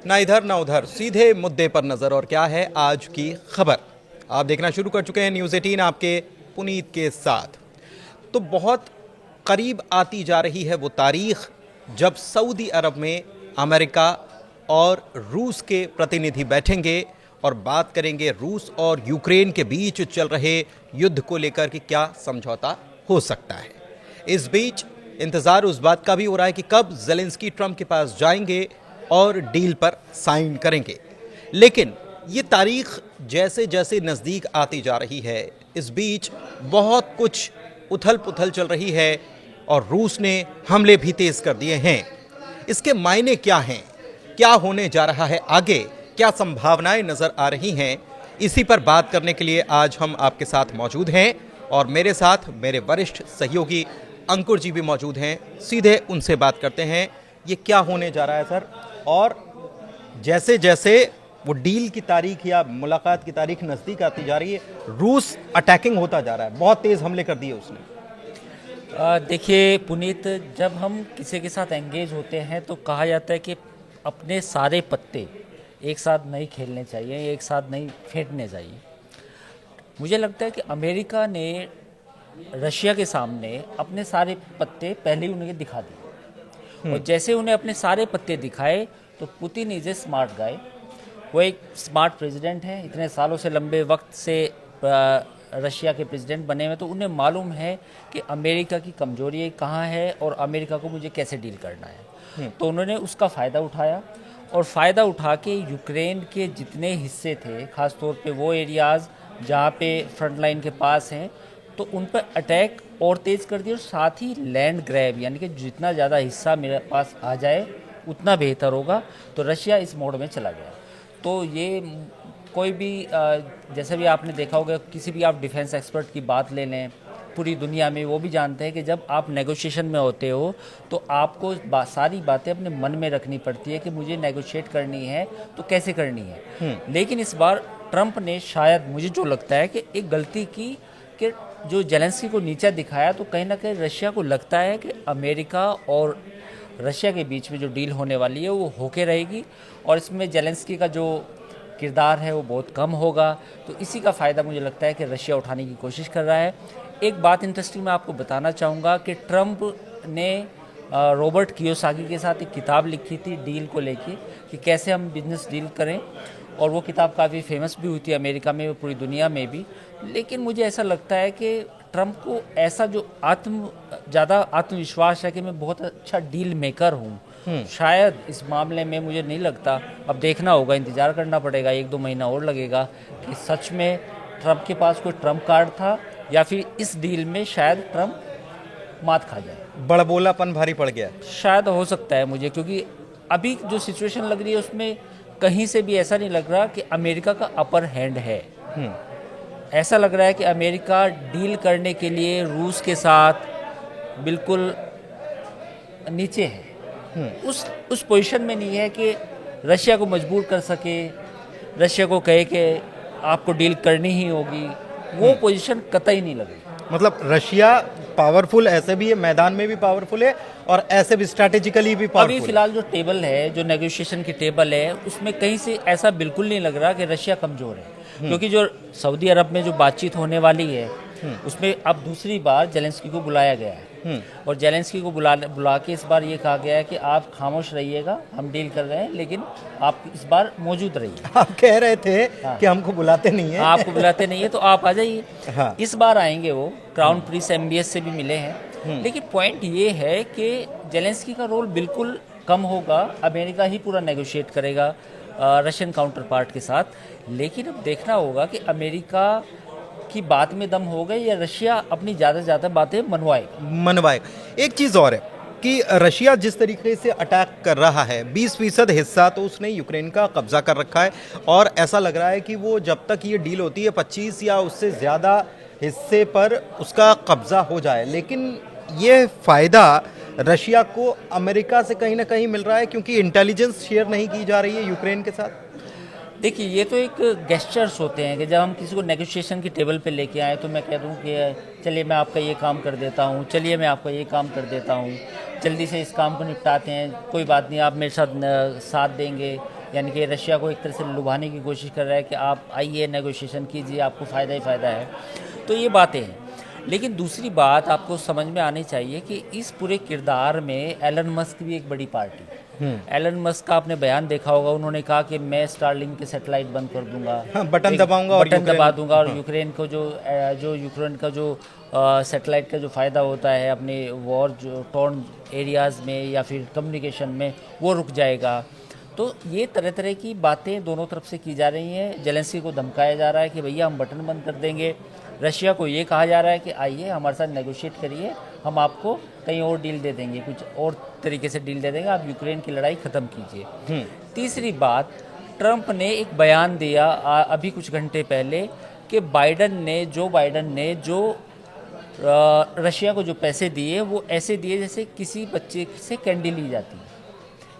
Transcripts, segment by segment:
ना इधर ना उधर, सीधे मुद्दे पर नजर। और क्या है आज की खबर, आप देखना शुरू कर चुके हैं न्यूज़ 18 आपके पुनीत के साथ। तो बहुत करीब आती जा रही है वो तारीख जब सऊदी अरब में अमेरिका और रूस के प्रतिनिधि बैठेंगे और बात करेंगे रूस और यूक्रेन के बीच चल रहे युद्ध को लेकर कि क्या समझौता हो सकता है। इस बीच इंतजार उस बात का भी हो रहा है कि कब ज़ेलेंस्की ट्रंप के पास जाएंगे और डील पर साइन करेंगे। लेकिन ये तारीख जैसे जैसे नज़दीक आती जा रही है, इस बीच बहुत कुछ उथल पुथल चल रही है और रूस ने हमले भी तेज कर दिए हैं। इसके मायने क्या हैं, क्या होने जा रहा है आगे, क्या संभावनाएं नजर आ रही हैं, इसी पर बात करने के लिए आज हम आपके साथ मौजूद हैं और मेरे साथ मेरे वरिष्ठ सहयोगी अंकुर जी भी मौजूद हैं। सीधे उनसे बात करते हैं, ये क्या होने जा रहा है सर, और जैसे जैसे वो डील की तारीख या मुलाकात की तारीख नज़दीक आती जा रही है, रूस अटैकिंग होता जा रहा है, बहुत तेज़ हमले कर दिए उसने। देखिए पुनीत, जब हम किसी के साथ एंगेज होते हैं तो कहा जाता है कि अपने सारे पत्ते एक साथ नहीं खेलने चाहिए, एक साथ नहीं फेंकने चाहिए। मुझे लगता है कि अमेरिका ने रशिया के सामने अपने सारे पत्ते पहले ही उन्हें दिखा दिए और जैसे उन्हें अपने सारे पत्ते दिखाए तो Putin is a smart guy. वो एक स्मार्ट प्रेसिडेंट है, इतने सालों से लंबे वक्त से रशिया के प्रेसिडेंट बने हुए, तो उन्हें मालूम है कि अमेरिका की कमजोरी कहाँ है और अमेरिका को मुझे कैसे डील करना है। तो उन्होंने उसका फ़ायदा उठाया और फ़ायदा उठा के यूक्रेन के जितने हिस्से थे, ख़ास तौर पे वो एरियाज़ जहाँ पे फ्रंट लाइन के पास हैं, तो उन पर अटैक और तेज़ कर दिया और साथ ही लैंड ग्रैब, यानी कि जितना ज़्यादा हिस्सा मेरे पास आ जाए उतना बेहतर होगा। तो रशिया इस मोड में चला गया। तो ये कोई भी जैसे भी आपने देखा होगा, किसी भी आप डिफेंस एक्सपर्ट की बात ले लें पूरी दुनिया में, वो भी जानते हैं कि जब आप नेगोशिएशन में होते हो तो आपको सारी बातें अपने मन में रखनी पड़ती है कि मुझे नेगोशिएट करनी है तो कैसे करनी है। लेकिन इस बार ट्रंप ने शायद, मुझे जो लगता है कि एक गलती की कि जो जेलेंस्की को नीचा दिखाया, तो कहीं ना कहीं रशिया को लगता है कि अमेरिका और रशिया के बीच में जो डील होने वाली है वो होके रहेगी और इसमें जेलेंस्की का जो किरदार है वो बहुत कम होगा। तो इसी का फ़ायदा मुझे लगता है कि रशिया उठाने की कोशिश कर रहा है। एक बात इंटरेस्टिंग मैं आपको बताना चाहूँगा कि ट्रंप ने रॉबर्ट कियोसाकी के साथ एक किताब लिखी थी डील को लेके कि कैसे हम बिजनेस डील करें, और वो किताब काफ़ी फेमस भी हुई थी अमेरिका में, पूरी दुनिया में भी। लेकिन मुझे ऐसा लगता है कि ट्रंप को ऐसा जो ज़्यादा आत्मविश्वास है कि मैं बहुत अच्छा डील मेकर हूँ, शायद इस मामले में मुझे नहीं लगता। अब देखना होगा, इंतज़ार करना पड़ेगा, 1-2 महीना और लगेगा कि सच में ट्रंप के पास कोई ट्रंप कार्ड था या फिर इस डील में शायद ट्रंप मात खा जाए। बड़बोलापन भारी पड़ गया। शायद हो सकता है मुझे, क्योंकि अभी जो सिचुएशन लग रही है उसमें कहीं से भी ऐसा नहीं लग रहा कि अमेरिका का अपर हैंड है। ऐसा लग रहा है कि अमेरिका डील करने के लिए रूस के साथ बिल्कुल नीचे है, उस पोजीशन में नहीं है कि रशिया को मजबूर कर सके, रशिया को कहे कि आपको डील करनी ही होगी। वो पोजीशन कतई नहीं लगी। मतलब रशिया पावरफुल ऐसे भी है, मैदान में भी पावरफुल है और ऐसे भी स्ट्रैटेजिकली भी पावरफुल अभी फिलहाल जो टेबल है, जो नेगोशिएशन की टेबल है, उसमें कहीं से ऐसा बिल्कुल नहीं लग रहा कि रशिया कमज़ोर है। क्योंकि जो सऊदी अरब में जो बातचीत होने वाली है उसमें अब दूसरी बार जेलेंस्की को बुलाया गया है और जेलेंस्की को बुला के इस बार ये कहा गया है कि आप खामोश रहिएगा, हम डील कर रहे हैं, लेकिन आप इस बार मौजूद रहिए। आप कह रहे थे कि हमको बुलाते नहीं है, आपको बुलाते नहीं है तो आप आ जाइए। हाँ। इस बार आएंगे, वो क्राउन प्रिंस MBS से भी मिले हैं। लेकिन पॉइंट ये है कि जेलेंस्की का रोल बिल्कुल कम होगा, अमेरिका ही पूरा नेगोशिएट करेगा रशियन काउंटर पार्ट के साथ। लेकिन अब देखना होगा कि अमेरिका की बात में दम होगा या रशिया अपनी ज़्यादा से ज़्यादा बातें मनवाएगा। एक चीज़ और है कि रशिया जिस तरीके से अटैक कर रहा है, 20% हिस्सा तो उसने यूक्रेन का कब्जा कर रखा है और ऐसा लग रहा है कि वो जब तक ये डील होती है 25 या उससे ज़्यादा हिस्से पर उसका कब्जा हो जाए। लेकिन ये फ़ायदा रशिया को अमेरिका से कहीं ना कहीं मिल रहा है क्योंकि इंटेलिजेंस शेयर नहीं की जा रही है यूक्रेन के साथ। देखिए, ये तो एक गेस्चर्स होते हैं कि जब हम किसी को नेगोशिएशन की टेबल पे लेके आए तो मैं कह दूं कि चलिए मैं आपका ये काम कर देता हूँ, चलिए मैं आपका ये काम कर देता हूँ, जल्दी से इस काम को निपटाते हैं, कोई बात नहीं, आप मेरे साथ साथ देंगे यानी कि रशिया को एक तरह से लुभाने की कोशिश कर रहा है कि आप आइए नेगोशिएशन कीजिए, आपको फ़ायदा ही फ़ायदा है। तो ये बातें हैं। लेकिन दूसरी बात आपको समझ में आनी चाहिए कि इस पूरे किरदार में एलन मस्क भी एक बड़ी पार्टी है। एलन मस्क का आपने बयान देखा होगा, उन्होंने कहा कि मैं स्टारलिंक के सैटेलाइट बंद कर दूंगा, हाँ, बटन दबाऊंगा और बटन दबा दूंगा, और हाँ। यूक्रेन को जो यूक्रेन का जो सैटेलाइट का जो फ़ायदा होता है अपने वॉर जो टॉर्न एरियाज़ में या फिर कम्युनिकेशन में, वो रुक जाएगा। तो ये तरह तरह की बातें दोनों तरफ से की जा रही हैं। जेलेंस्की को धमकाया जा रहा है कि भैया हम बटन बंद कर देंगे, रशिया को ये कहा जा रहा है कि आइए हमारे साथ नेगोशिएट करिए, हम आपको कहीं और डील दे देंगे, कुछ और तरीके से डील दे देंगे, आप यूक्रेन की लड़ाई ख़त्म कीजिए। तीसरी बात, ट्रंप ने एक बयान दिया अभी कुछ घंटे पहले कि जो बाइडन ने जो रशिया को जो पैसे दिए वो ऐसे दिए जैसे किसी बच्चे से कैंडी ली जाती है।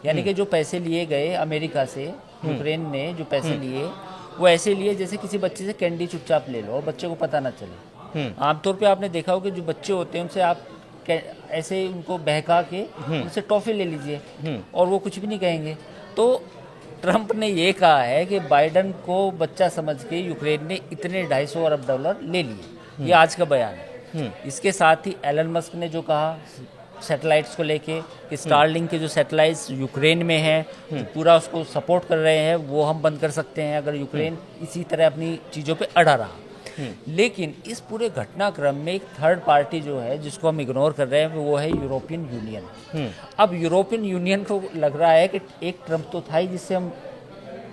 यानी कि जो पैसे लिए गए अमेरिका से, यूक्रेन ने जो पैसे लिए वो ऐसे लिए जैसे किसी बच्चे से कैंडी चुपचाप ले लो और बच्चे को पता ना चले। आमतौर पे आपने देखा हो कि जो बच्चे होते हैं उनसे आप ऐसे उनको बहका के उनसे टॉफ़ी ले लीजिए और वो कुछ भी नहीं कहेंगे। तो ट्रंप ने ये कहा है कि बाइडन को बच्चा समझ के यूक्रेन ने इतने $250 अरब ले लिए। ये आज का बयान है। इसके साथ ही एलन मस्क ने जो कहा सैटेलाइट्स को लेके कि स्टारलिंक के जो सैटेलाइट्स यूक्रेन में हैं तो पूरा उसको सपोर्ट कर रहे हैं, वो हम बंद कर सकते हैं अगर यूक्रेन इसी तरह अपनी चीज़ों पे अड़ा रहा। लेकिन इस पूरे घटनाक्रम में एक थर्ड पार्टी जो है जिसको हम इग्नोर कर रहे हैं वो है यूरोपियन यूनियन। अब यूरोपियन यूनियन को लग रहा है कि एक ट्रंप तो था ही जिससे हम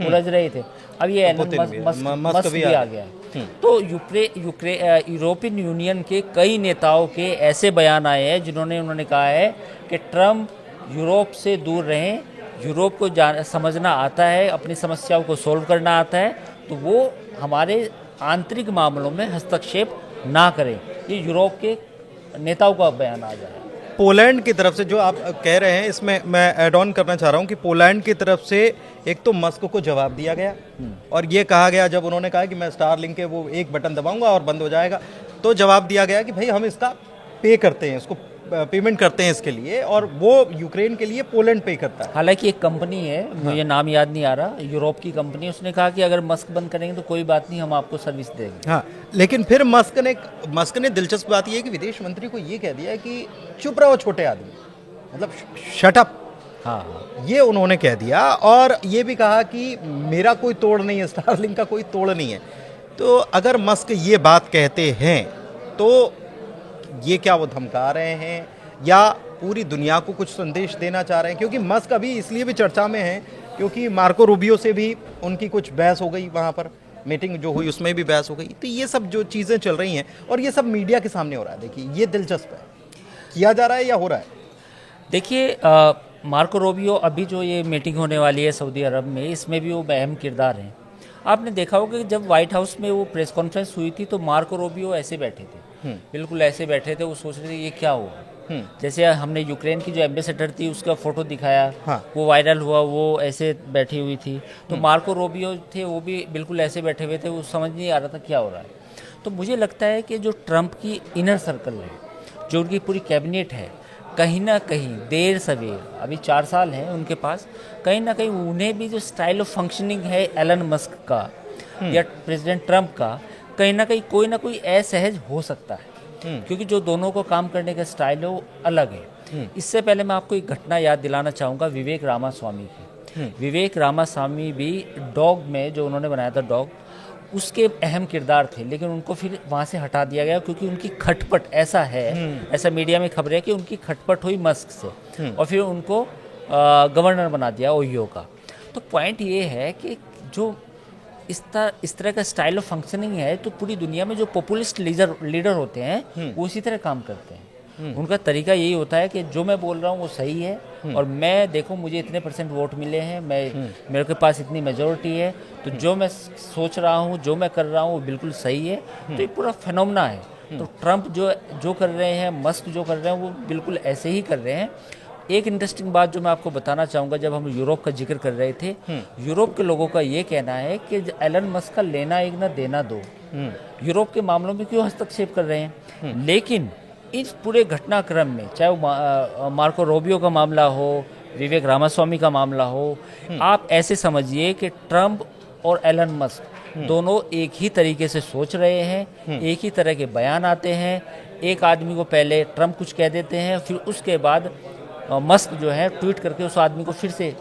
उलझ रहे थे, अब ये मस्क भी आ गया है। तो यूरोपियन यूनियन के कई नेताओं के ऐसे बयान आए हैं उन्होंने कहा है कि ट्रंप यूरोप से दूर रहें, यूरोप को समझना आता है, अपनी समस्याओं को सोल्व करना आता है, तो वो हमारे आंतरिक मामलों में हस्तक्षेप ना करें। ये यूरोप के नेताओं का बयान आ जाए। पोलैंड की तरफ से जो आप कह रहे हैं, इसमें मैं ऐड ऑन करना चाह रहा हूं कि पोलैंड की तरफ से एक तो मस्क को जवाब दिया गया और ये कहा गया, जब उन्होंने कहा कि मैं स्टारलिंक के वो एक बटन दबाऊंगा और बंद हो जाएगा, तो जवाब दिया गया कि भाई हम इसका पे करते हैं, इसको पेमेंट करते हैं इसके लिए, और वो यूक्रेन के लिए पोलैंड पे करता है। हालांकि एक कंपनी है, मुझे नाम याद नहीं आ रहा, यूरोप की कंपनी, उसने कहा कि अगर मस्क बंद करेंगे तो कोई बात नहीं, हम आपको सर्विस देंगे। हाँ, लेकिन फिर मस्क ने दिलचस्प बात ये है कि विदेश मंत्री को ये कह दिया कि चुप रहो छोटे आदमी, मतलब शट अप। हाँ, ये उन्होंने कह दिया, और ये भी कहा कि मेरा कोई तोड़ नहीं है, स्टारलिंक का कोई तोड़ नहीं है। तो अगर मस्क ये बात कहते हैं तो ये क्या वो धमका रहे हैं या पूरी दुनिया को कुछ संदेश देना चाह रहे हैं? क्योंकि मस्क अभी इसलिए भी चर्चा में है क्योंकि मार्को रूबियो से भी उनकी कुछ बहस हो गई, वहाँ पर मीटिंग जो हुई उसमें भी बहस हो गई। तो ये सब जो चीज़ें चल रही हैं और ये सब मीडिया के सामने हो रहा है। देखिए, ये दिलचस्प है, किया जा रहा है या हो रहा है? देखिए, मार्को रूबियो अभी जो ये मीटिंग होने वाली है सऊदी अरब में, इसमें भी वो अहम किरदार हैं। आपने देखा होगा कि जब व्हाइट हाउस में वो प्रेस कॉन्फ्रेंस हुई थी तो मार्को रूबियो ऐसे बैठे थे, बिल्कुल ऐसे बैठे थे, वो सोच रहे थे ये क्या हुआ। जैसे हमने यूक्रेन की जो एम्बेसडर थी उसका फोटो दिखाया, हाँ। वो वायरल हुआ, वो ऐसे बैठी हुई थी, तो मार्को रूबियो थे वो भी बिल्कुल ऐसे बैठे हुए थे, वो समझ नहीं आ रहा था क्या हो रहा है। तो मुझे लगता है कि जो ट्रंप की इनर सर्कल है, जो उनकी पूरी कैबिनेट है, कहीं ना कहीं देर सवेर, अभी 4 साल हैं उनके पास, कहीं ना कहीं उन्हें भी जो स्टाइल ऑफ फंक्शनिंग है एलन मस्क का या प्रेसिडेंट ट्रंप का, कहीं ना कहीं कोई ना कोई असहज हो सकता है, क्योंकि जो दोनों को काम करने का स्टाइल है वो अलग है। इससे पहले मैं आपको एक घटना याद दिलाना चाहूँगा विवेक रामास्वामी की। विवेक रामास्वामी भी डॉग में जो उन्होंने बनाया था डॉग, उसके अहम किरदार थे, लेकिन उनको फिर वहाँ से हटा दिया गया क्योंकि उनकी खटपट ऐसा मीडिया में खबर है कि उनकी खटपट हुई मस्क से और फिर उनको गवर्नर बना दिया ओहियो का। तो पॉइंट ये है कि जो इस तरह का स्टाइल ऑफ फंक्शनिंग है, तो पूरी दुनिया में जो पॉपुलिस्ट लीडर होते हैं वो इसी तरह काम करते हैं। उनका तरीका यही होता है कि जो मैं बोल रहा हूँ वो सही है, और मैं देखो मुझे इतने % वोट मिले हैं, मेरे के पास इतनी मेजोरिटी है, तो जो मैं सोच रहा हूँ, जो मैं कर रहा हूँ वो बिल्कुल सही है। तो ये पूरा फिनोमेना है। तो ट्रंप जो कर रहे हैं, मस्क जो कर रहे हैं, वो बिल्कुल ऐसे ही कर रहे हैं। एक इंटरेस्टिंग बात जो मैं आपको बताना चाहूँगा, जब हम यूरोप का जिक्र कर रहे थे, यूरोप के लोगों का ये कहना है कि एलन मस्क का लेना एक ना देना दो, यूरोप के मामलों में क्यों हस्तक्षेप कर रहे हैं। लेकिन इस पूरे घटनाक्रम में, चाहे वो मार्को रूबियो का मामला हो, विवेक रामास्वामी का मामला हो, आप ऐसे समझिए कि ट्रंप और एलन मस्क दोनों एक ही तरीके से सोच रहे हैं, एक ही तरह के बयान आते हैं। एक आदमी को पहले ट्रंप कुछ कह देते हैं, फिर उसके बाद मस्क जो है ट्वीट करके उस आदमी को फिर से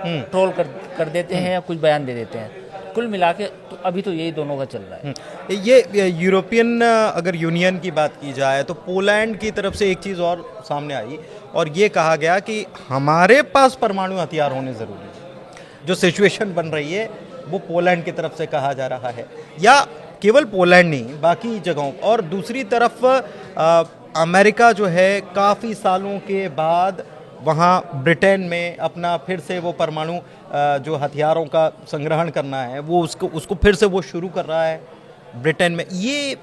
ट्रोल कर देते हैं या कुछ बयान दे देते हैं। कुल मिला के तो अभी तो यही दोनों का चल रहा है। ये यूरोपियन अगर यूनियन की बात की जाए तो पोलैंड की तरफ से एक चीज़ और सामने आई और ये कहा गया कि हमारे पास परमाणु हथियार होने ज़रूरी है। जो सिचुएशन बन रही है वो पोलैंड की तरफ से कहा जा रहा है, या केवल पोलैंड नहीं बाकी जगहों। और दूसरी तरफ अमेरिका जो है काफ़ी सालों के बाद वहाँ ब्रिटेन में अपना फिर से वो परमाणु जो हथियारों का संग्रहण करना है वो उसको फिर से वो शुरू कर रहा है ब्रिटेन में। ये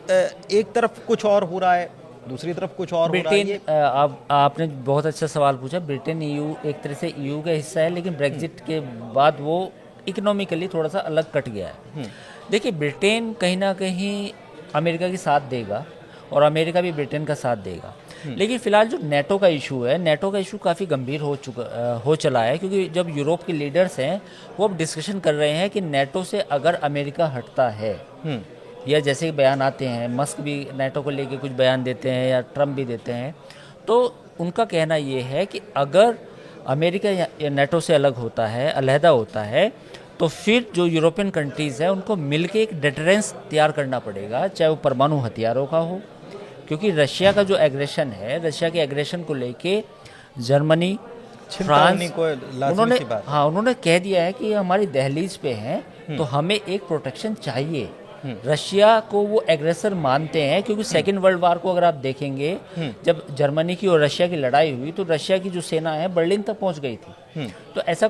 एक तरफ कुछ और हो रहा है, दूसरी तरफ कुछ और हो रहा है। ब्रिटेन, आपने बहुत अच्छा सवाल पूछा। ब्रिटेन ईयू एक तरह से ईयू का हिस्सा है, लेकिन ब्रेग्जिट के बाद वो इकोनॉमिकली थोड़ा सा अलग कट गया है। देखिए, ब्रिटेन कहीं ना कहीं अमेरिका की साथ देगा और अमेरिका भी ब्रिटेन का साथ देगा, लेकिन फिलहाल जो नेटो का इशू है, नेटो का इशू काफ़ी गंभीर हो चला है, क्योंकि जब यूरोप के लीडर्स हैं वो अब डिस्कशन कर रहे हैं कि नेटो से अगर अमेरिका हटता है, या जैसे बयान आते हैं, मस्क भी नेटो को लेके कुछ बयान देते हैं या ट्रम्प भी देते हैं, तो उनका कहना ये है कि अगर अमेरिका नेटो से अलग होता है, अलहदा होता है, तो फिर जो यूरोपियन कंट्रीज़ हैं उनको मिलके एक डिटरेंस तैयार करना पड़ेगा, चाहे वो परमाणु हथियारों का हो, क्योंकि रशिया का जो एग्रेशन है, रशिया के एग्रेशन को लेके जर्मनी, फ्रांस, उन्होंने कह दिया है कि ये हमारी दहलीज पे हैं, तो हमें एक प्रोटेक्शन चाहिए। रशिया को वो एग्रेसर मानते हैं, क्योंकि सेकेंड वर्ल्ड वार को अगर आप देखेंगे, जब जर्मनी की और रशिया की लड़ाई हुई तो रशिया की जो सेना है बर्लिन तक पहुंच गई थी। तो ऐसा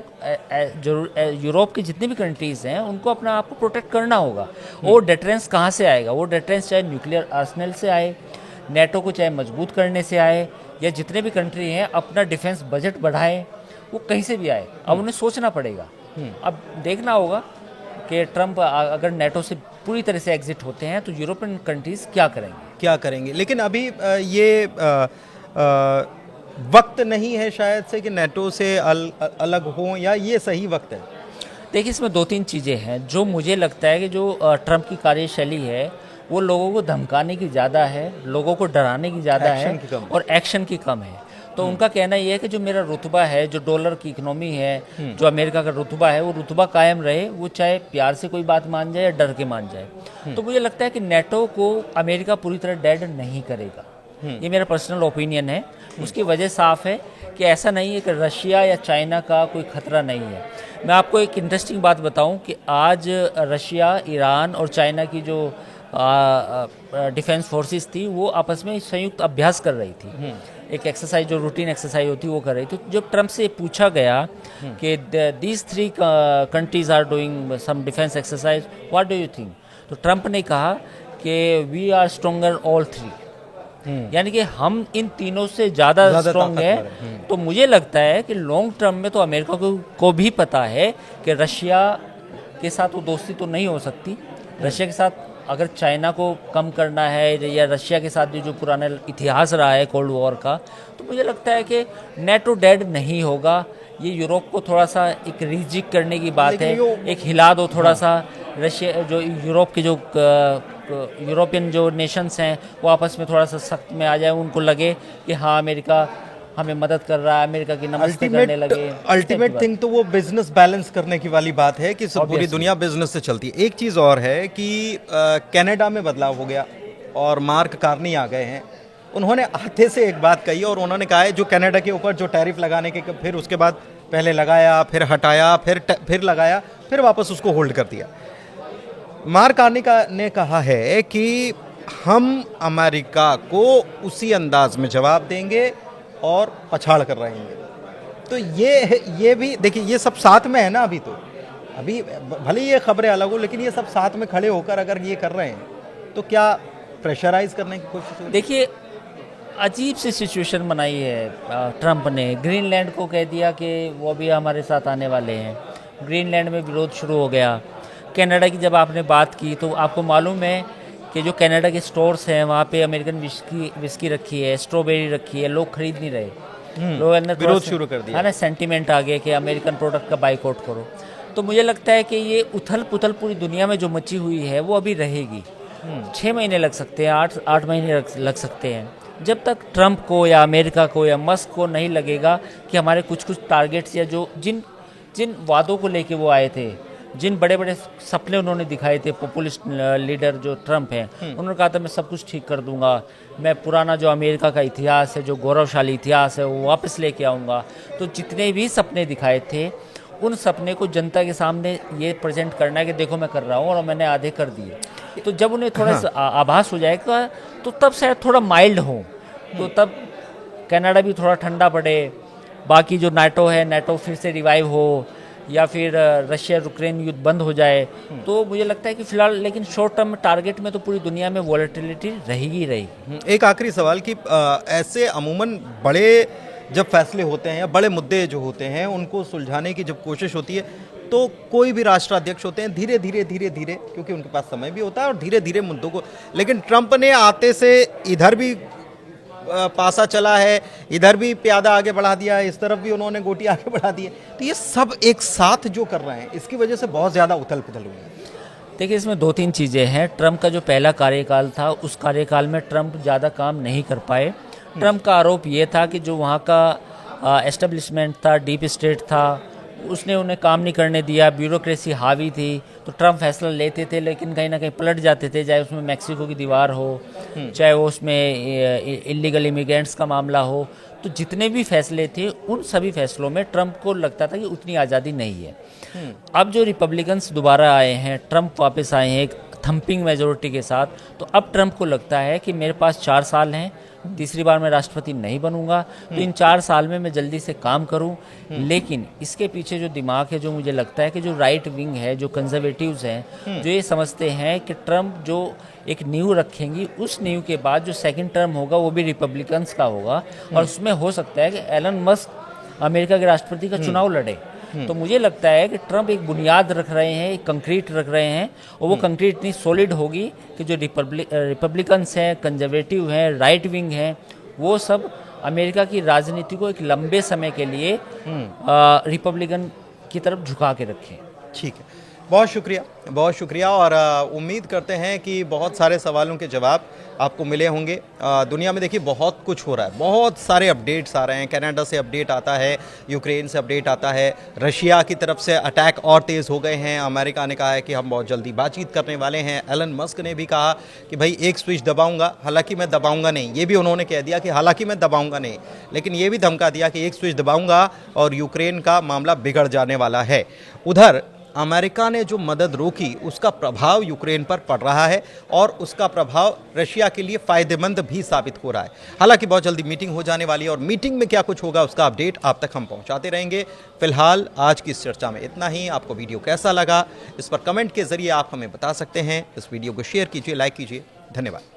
यूरोप की जितनी भी कंट्रीज हैं उनको अपना आप को प्रोटेक्ट करना होगा। वो डिटरेंस कहाँ से आएगा? वो डिटरेंस चाहे न्यूक्लियर आर्सेनल से आए, नेटो को चाहे मजबूत करने से आए, या जितने भी कंट्री हैं अपना डिफेंस बजट बढ़ाएं, वो कहीं से भी आए। अब उन्हें सोचना पड़ेगा। अब देखना होगा कि ट्रंप अगर नेटो से पूरी तरह से एग्जिट होते हैं तो यूरोपियन कंट्रीज क्या करेंगे। लेकिन अभी ये वक्त नहीं है शायद से कि नेटो से अलग हो, या ये सही वक्त है? देखिए, इसमें दो तीन चीज़ें हैं जो मुझे लगता है कि जो ट्रंप की कार्यशैली है वो लोगों को धमकाने की ज़्यादा है, लोगों को डराने की ज़्यादा है, और एक्शन की कम है। तो उनका कहना ये है कि जो मेरा रुतबा है, जो डॉलर की इकोनॉमी है, जो अमेरिका का रुतबा है, वो रुतबा कायम रहे, वो चाहे प्यार से कोई बात मान जाए या डर के मान जाए। तो मुझे लगता है कि नेटो को अमेरिका पूरी तरह डेड नहीं करेगा, ये मेरा पर्सनल ओपिनियन है। उसकी वजह साफ है कि ऐसा नहीं है कि रशिया या चाइना का कोई खतरा नहीं है। मैं आपको एक इंटरेस्टिंग बात बताऊं कि आज रशिया, ईरान और चाइना की जो डिफेंस फोर्सेस थी वो आपस में संयुक्त अभ्यास कर रही थी। एक एक्सरसाइज जो रूटीन एक्सरसाइज होती है वो कर रही थी। जब ट्रंप से पूछा गया कि these three countries are doing some defence exercise, what do you think, तो ट्रंप ने कहा कि we are stronger all three, यानी कि हम इन तीनों से ज़्यादा स्ट्रॉन्ग है। तो मुझे लगता है कि लॉन्ग टर्म में तो अमेरिका को भी पता है कि रशिया के साथ वो दोस्ती तो नहीं हो सकती। रशिया के साथ अगर चाइना को कम करना है, या रशिया के साथ भी जो पुराना इतिहास रहा है कोल्ड वॉर का, तो मुझे लगता है कि नेटो डेड नहीं होगा। ये यूरोप को थोड़ा सा एक रीजिक करने की बात है, एक हिला दो थोड़ा सा। रशिया जो यूरोप के जो यूरोपियन जो नेशंस हैं वो आपस में थोड़ा सा सख्त में आ जाए, उनको लगे कि हाँ अमेरिका हमें मदद कर रहा है, अमेरिका की नमस्ते करने लगे। अल्टीमेट थिंग तो वो बिजनेस बैलेंस करने की वाली बात है कि सब पूरी दुनिया बिजनेस से चलती है। एक चीज़ और है कि कनाडा में बदलाव हो गया और मार्क कार्नी आ गए हैं। उन्होंने आते से एक बात कही और उन्होंने कहा है जो कनाडा के ऊपर जो टैरिफ लगाने के फिर उसके बाद पहले लगाया, फिर हटाया, फिर लगाया, फिर वापस उसको होल्ड कर दिया। मार्क कार्नी ने कहा है कि हम अमेरिका को उसी अंदाज में जवाब देंगे और पछाड़ कर रहेंगे। तो ये भी देखिए, ये सब साथ में है ना। अभी भले ये खबरें अलग हो, लेकिन ये सब साथ में खड़े होकर अगर ये कर रहे हैं तो क्या प्रेशराइज करने की कोशिश हो? देखिए, अजीब सी सिचुएशन बनाई है ट्रंप ने। ग्रीनलैंड को कह दिया कि वो भी हमारे साथ आने वाले हैं। ग्रीनलैंड में विरोध शुरू हो गया। कनाडा की जब आपने बात की तो आपको मालूम है कि जो कनाडा के स्टोर्स हैं वहाँ पे अमेरिकन विस्की रखी है, स्ट्रॉबेरी रखी है, लोग खरीद नहीं रहे। लोगों अंदर विरोध शुरू कर दिया। है ना, सेंटीमेंट आ गया कि अमेरिकन प्रोडक्ट का बाइकआउट करो। तो मुझे लगता है कि ये उथल पुथल पूरी दुनिया में जो मची हुई है वो अभी रहेगी। 6 महीने लग सकते हैं, 8 महीने लग सकते हैं, जब तक ट्रंप को या अमेरिका को या मस्क को नहीं लगेगा कि हमारे कुछ टारगेट्स या जो जिन वादों को लेके वो आए थे, जिन बड़े बड़े सपने उन्होंने दिखाए थे, पॉपुलिस्ट लीडर जो ट्रंप हैं, उन्होंने कहा था मैं सब कुछ ठीक कर दूंगा, मैं पुराना जो अमेरिका का इतिहास है, जो गौरवशाली इतिहास है, वो वापस लेके आऊँगा। तो जितने भी सपने दिखाए थे, उन सपने को जनता के सामने ये प्रेजेंट करना है कि देखो मैं कर रहा हूँ और मैंने आधे कर दिए। तो जब उन्हें थोड़ा सा आभास हो जाएगा तो तब शायद थोड़ा माइल्ड हो, तो तब कनाडा भी थोड़ा ठंडा पड़े, बाकी जो नाटो है, नाटो फिर से रिवाइव हो, या फिर रशिया यूक्रेन युद्ध बंद हो जाए। तो मुझे लगता है कि फिलहाल लेकिन शॉर्ट टर्म टारगेट में तो पूरी दुनिया में वॉलेटिलिटी रहेगी। एक आखिरी सवाल कि ऐसे अमूमन बड़े जब फैसले होते हैं या बड़े मुद्दे जो होते हैं उनको सुलझाने की जब कोशिश होती है तो कोई भी राष्ट्राध्यक्ष होते हैं धीरे धीरे क्योंकि उनके पास समय भी होता है और धीरे धीरे मुद्दों को, लेकिन ट्रंप ने आते से इधर भी पासा चला है, इधर भी प्यादा आगे बढ़ा दिया है, इस तरफ भी उन्होंने गोटी आगे बढ़ा दी है। तो ये सब एक साथ जो कर रहे हैं इसकी वजह से बहुत ज़्यादा उथल पुथल हुई है। देखिए, इसमें 2-3 चीज़ें हैं। ट्रंप का जो पहला कार्यकाल था, उस कार्यकाल में ट्रंप ज़्यादा काम नहीं कर पाए। ट्रंप का आरोप ये था कि जो वहाँ का एस्टेब्लिशमेंट था, डीप स्टेट था, उसने उन्हें काम नहीं करने दिया, ब्यूरोक्रेसी हावी थी। तो ट्रंप फैसला लेते थे लेकिन कहीं ना कहीं पलट जाते थे, चाहे उसमें मैक्सिको की दीवार हो, चाहे वो उसमें इलीगल इमिग्रेंट्स का मामला हो। तो जितने भी फैसले थे उन सभी फैसलों में ट्रंप को लगता था कि उतनी आज़ादी नहीं है। अब जो रिपब्लिकन्स दोबारा आए हैं, ट्रंप वापस आए हैं एक थम्पिंग मेजोरिटी के साथ, तो अब ट्रंप को लगता है कि मेरे पास 4 साल हैं, तीसरी बार मैं राष्ट्रपति नहीं बनूंगा, तो इन 4 साल में मैं जल्दी से काम करूं। लेकिन इसके पीछे जो दिमाग है, जो मुझे लगता है कि जो राइट विंग है, जो कंजर्वेटिव्स हैं, जो ये समझते हैं कि ट्रंप जो एक नींव रखेंगी, उस नींव के बाद जो सेकंड टर्म होगा वो भी रिपब्लिकन्स का होगा, और उसमें हो सकता है कि एलन मस्क अमेरिका के राष्ट्रपति का चुनाव लड़े। तो मुझे लगता है कि ट्रंप एक बुनियाद रख रहे हैं, एक कंक्रीट रख रहे हैं, और वो कंक्रीट इतनी सॉलिड होगी कि जो रिपब्लिकन्स हैं, कंजर्वेटिव हैं, राइट विंग हैं, वो सब अमेरिका की राजनीति को एक लंबे समय के लिए रिपब्लिकन की तरफ झुका के रखें। ठीक है, बहुत शुक्रिया और उम्मीद करते हैं कि बहुत सारे सवालों के जवाब आपको मिले होंगे। दुनिया में देखिए बहुत कुछ हो रहा है, बहुत सारे अपडेट्स आ रहे हैं। कनाडा से अपडेट आता है, यूक्रेन से अपडेट आता है, रशिया की तरफ से अटैक और तेज़ हो गए हैं। अमेरिका ने कहा है कि हम बहुत जल्दी बातचीत करने वाले हैं। एलन मस्क ने भी कहा कि भाई एक स्विच दबाऊंगा, हालांकि मैं दबाऊंगा नहीं, ये भी उन्होंने कह दिया कि हालांकि मैं दबाऊंगा नहीं, लेकिन ये भी धमका दिया कि एक स्विच दबाऊंगा और यूक्रेन का मामला बिगड़ जाने वाला है। उधर अमेरिका ने जो मदद रोकी उसका प्रभाव यूक्रेन पर पड़ रहा है और उसका प्रभाव रशिया के लिए फ़ायदेमंद भी साबित हो रहा है। हालांकि बहुत जल्दी मीटिंग हो जाने वाली है और मीटिंग में क्या कुछ होगा उसका अपडेट आप तक हम पहुंचाते रहेंगे। फिलहाल आज की इस चर्चा में इतना ही। आपको वीडियो कैसा लगा इस पर कमेंट के जरिए आप हमें बता सकते हैं। इस वीडियो को शेयर कीजिए, लाइक कीजिए। धन्यवाद।